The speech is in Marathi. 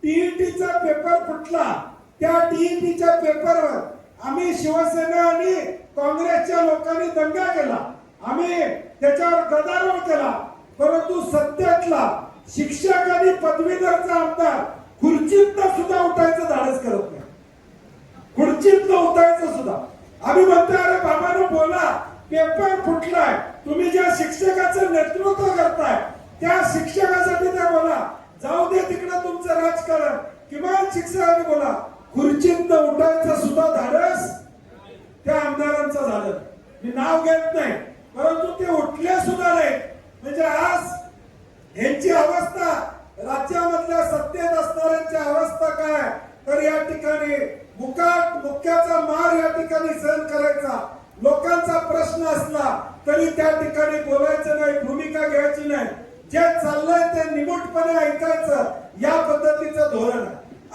टीईटीचा पेपर फुटला, त्या टीईटीच्या पेपरवर आम्ही शिवसेना आणि काँग्रेसच्या लोकांनी दंगा केला, आम्ही त्याच्यावर गदारोळ केला, परंतु सत्यातला शिक्षक आणि पदवीधरचा आमदार खुर्चीतनं सुद्धा उठायचं धाडस करत नाही, खुर्चीतनं उठायचं सुद्धा. आम्ही म्हणतो अरे बाबांनो बोला, पेपर फुटलाय, तुम्ही ज्या शिक्षकाचं नेतृत्व करताय त्या शिक्षकासाठी त्या बोला, जाऊ दे तिकडे तुमचं राजकारण, किमान शिक्षकांनी बोला. खुर्चीतनं उठायचं सुद्धा धाडस त्या आमदारांचं झालं. मी नाव घेत नाही, परंतु ते उठले सुद्धा नाही. म्हणजे आज यांची अवस्था, राज्यामधल्या सत्तेत असणाऱ्यांची अवस्था काय, तर या ठिकाणी मुक्याचा मार या ठिकाणी सहन करायचा. लोकांचा प्रश्न असला तरी त्या ठिकाणी बोलायचं नाही, भूमिका घ्यायची नाही, जे चाललंय ते निमूटपणे ऐकायचं, या पद्धतीचं धोरण.